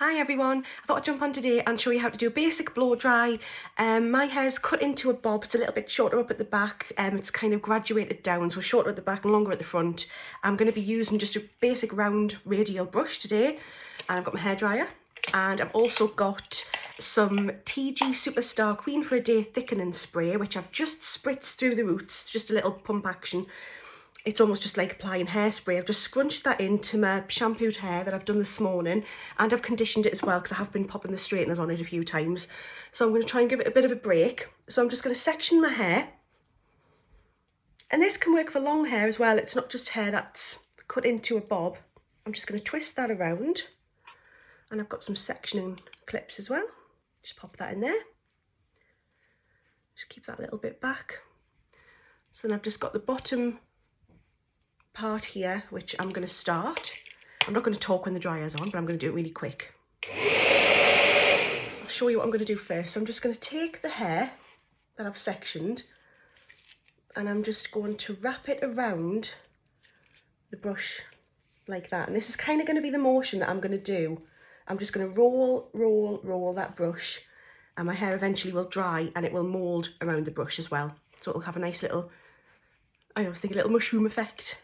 Hi everyone, I thought I'd jump on today and show you how to do a basic blow dry. My hair's cut into a bob. It's a little bit shorter up at the back. It's kind of graduated down, so shorter at the back and longer at the front. I'm going to be using just a basic round radial brush today, and I've got my hairdryer, and I've also got some TG Superstar Queen for a Day thickening spray, which I've just spritzed through the roots, just a little pump action. It's almost just like applying hairspray. I've just scrunched that into my shampooed hair that I've done this morning, and I've conditioned it as well because I have been popping the straighteners on it a few times. So I'm going to try and give it a bit of a break. So I'm just going to section my hair. And this can work for long hair as well. It's not just hair that's cut into a bob. I'm just going to twist that around. And I've got some sectioning clips as well. Just pop that in there. Just keep that a little bit back. So then I've just got the bottom part here, which I'm going to start. I'm not going to talk when the dryer's on, but I'm going to do it really quick. I'll show you what I'm going to do first. So I'm just going to take the hair that I've sectioned, and I'm just going to wrap it around the brush like that. And this is kind of going to be the motion that I'm going to do. I'm just going to roll that brush, and my hair eventually will dry and it will mould around the brush as well. So it'll have a nice little, I always think, a little mushroom effect.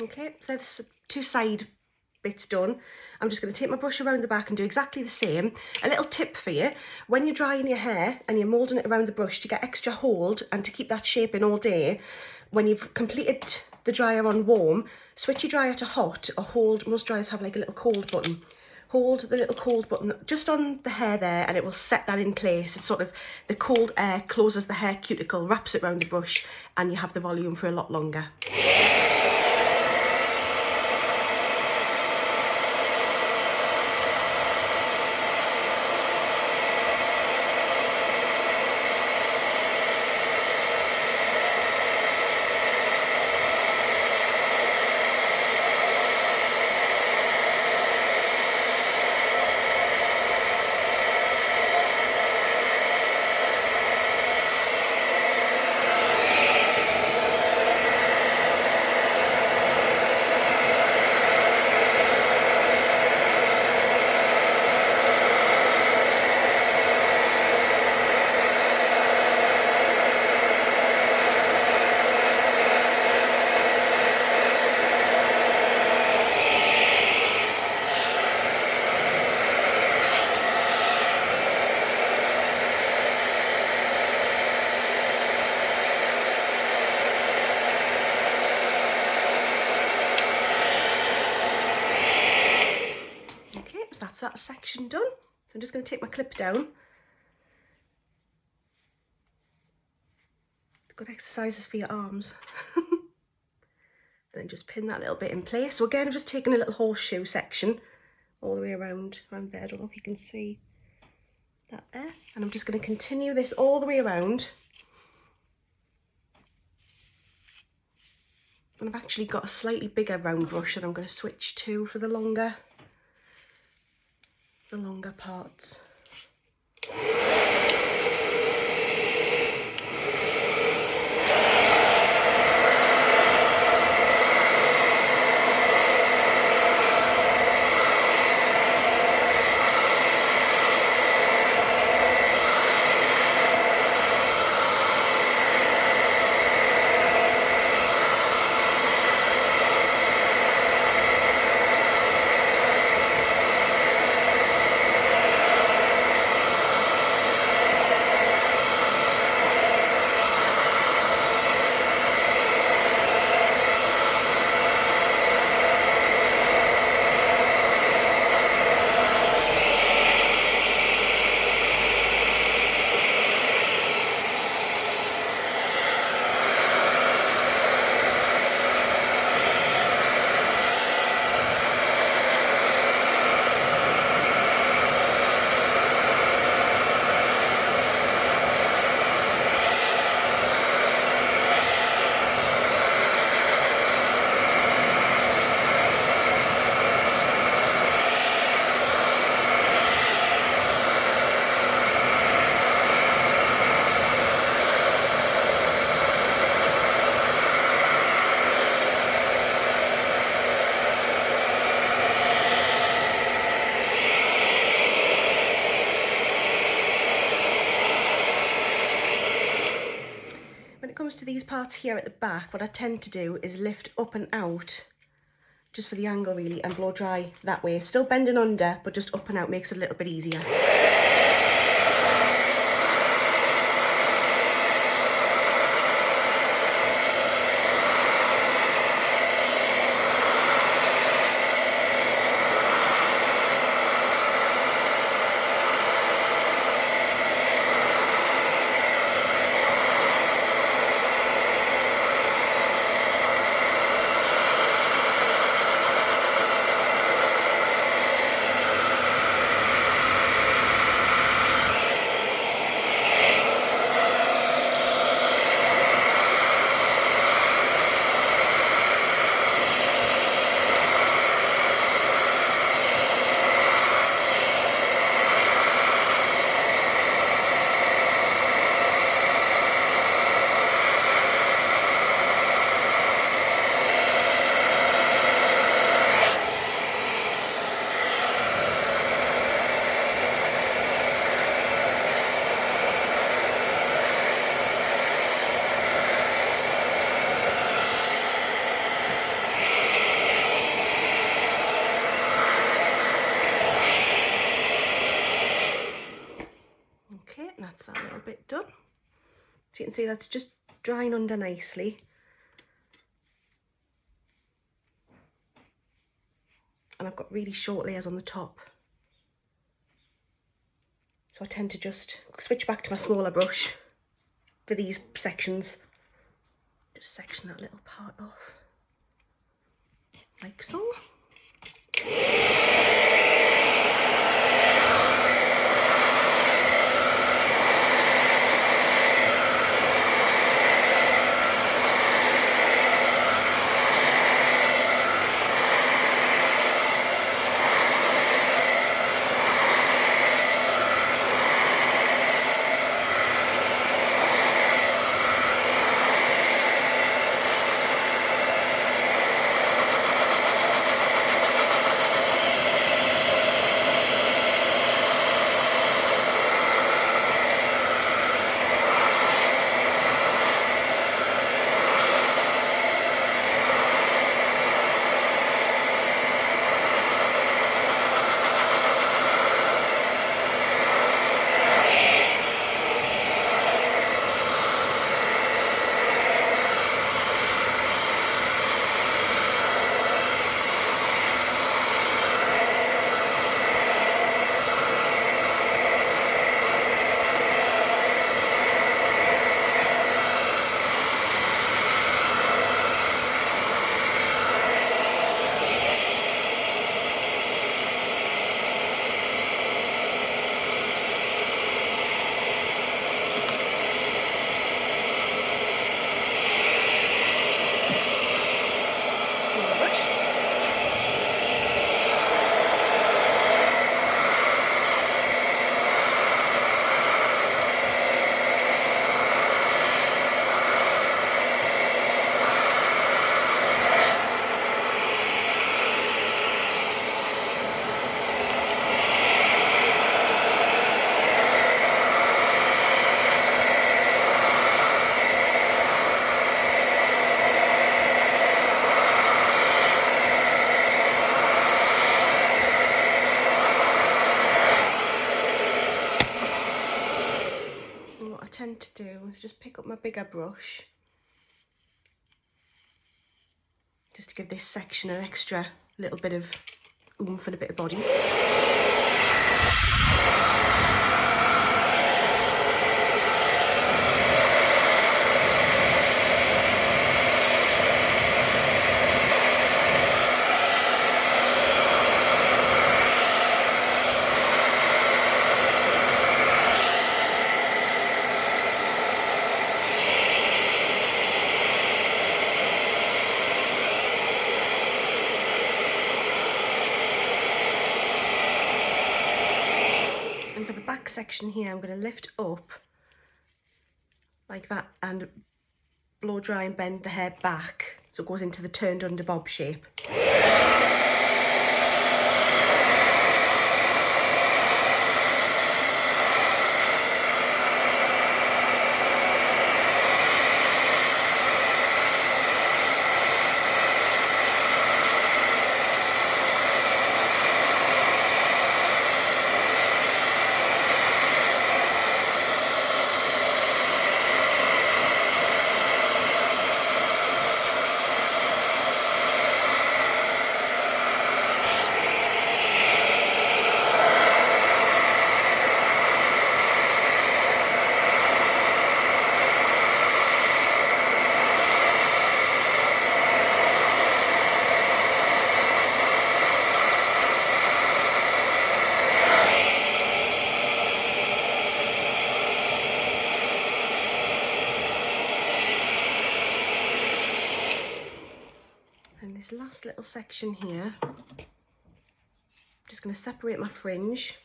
Okay, so there's two side bits done. I'm just going to take my brush around the back and do exactly the same. A little tip for you: when you're drying your hair and you're moulding it around the brush to get extra hold and to keep that shape in all day, when you've completed the dryer on warm, switch your dryer to hot or hold. Most dryers have like a little cold button. Hold the little cold button just on the hair there and it will set that in place. It's sort of, the cold air closes the hair cuticle, wraps it around the brush, and you have the volume for a lot longer. That's that section done. So I'm just going to take my clip down. Good exercises for your arms. And then just pin that little bit in place. So again, I've just taken a little horseshoe section all the way around there. I don't know if you can see that there. And I'm just going to continue this all the way around. And I've actually got a slightly bigger round brush that I'm going to switch to for the longer parts. comes to these parts here at the back, what I tend to do is lift up and out, just for the angle really, and blow dry that way. Still bending under, but just up and out makes it a little bit easier. Okay, that's that little bit done. So you can see that's just drying under nicely. And I've got really short layers on the top. So I tend to just switch back to my smaller brush for these sections. Just section that little part off, like so. Tend to do is just pick up my bigger brush just to give this section an extra little bit of oomph and a bit of body. Section here I'm going to lift up like that and blow dry and bend the hair back so it goes into the turned under bob shape. this last little section here, I'm just going to separate my fringe.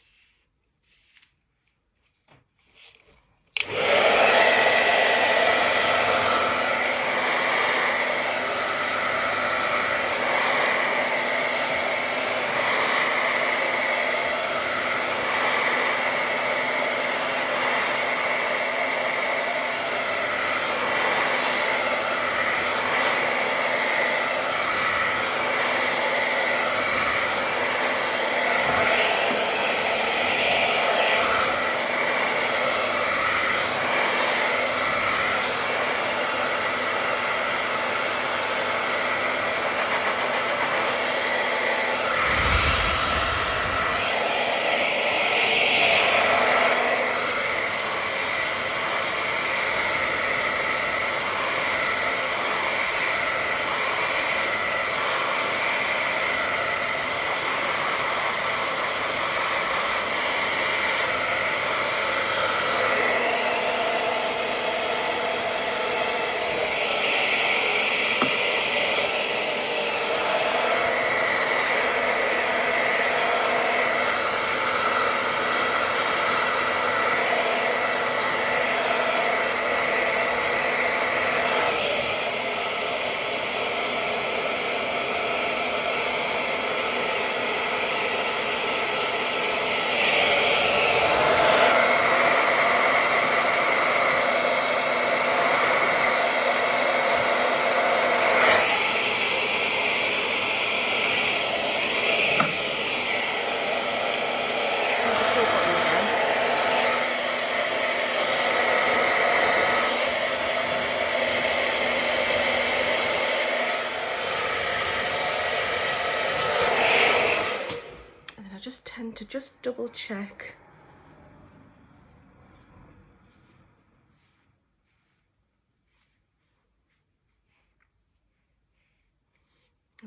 I just tend to just double check.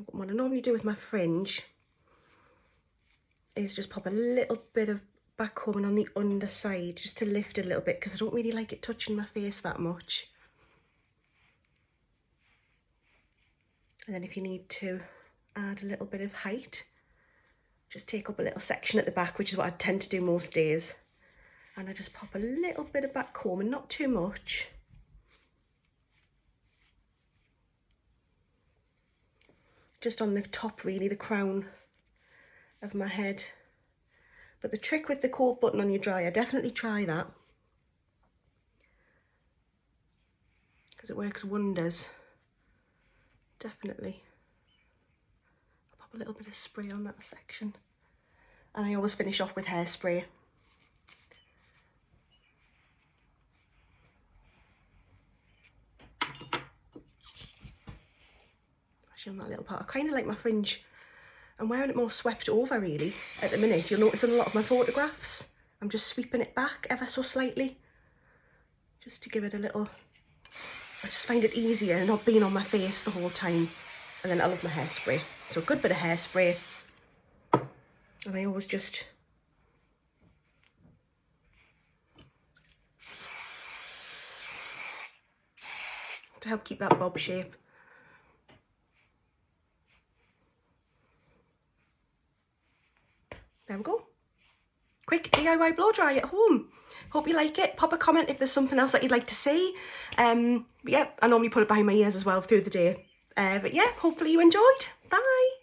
What I normally do with my fringe is just pop a little bit of back combing on the underside just to lift it a little bit, because I don't really like it touching my face that much. And then if you need to add a little bit of height, just take up a little section at the back, which is what I tend to do most days. And I just pop a little bit of back combing, not too much. Just on the top, really, the crown of my head. But the trick with the coat button on your dryer, definitely try that, because it works wonders. Definitely. I'll pop a little bit of spray on that section. And I always finish off with hairspray. Actually, on that little part, I kind of like my fringe. I'm wearing it more swept over, really, at the minute. You'll notice in a lot of my photographs, I'm just sweeping it back ever so slightly, just to give it a little... I just find it easier not being on my face the whole time. And then I love my hairspray. So a good bit of hairspray. And I always just... to help keep that bob shape. There we go. Quick DIY blow dry at home. Hope you like it. Pop a comment if there's something else that you'd like to see. Yeah, I normally put it behind my ears as well through the day. But yeah, hopefully you enjoyed. Bye.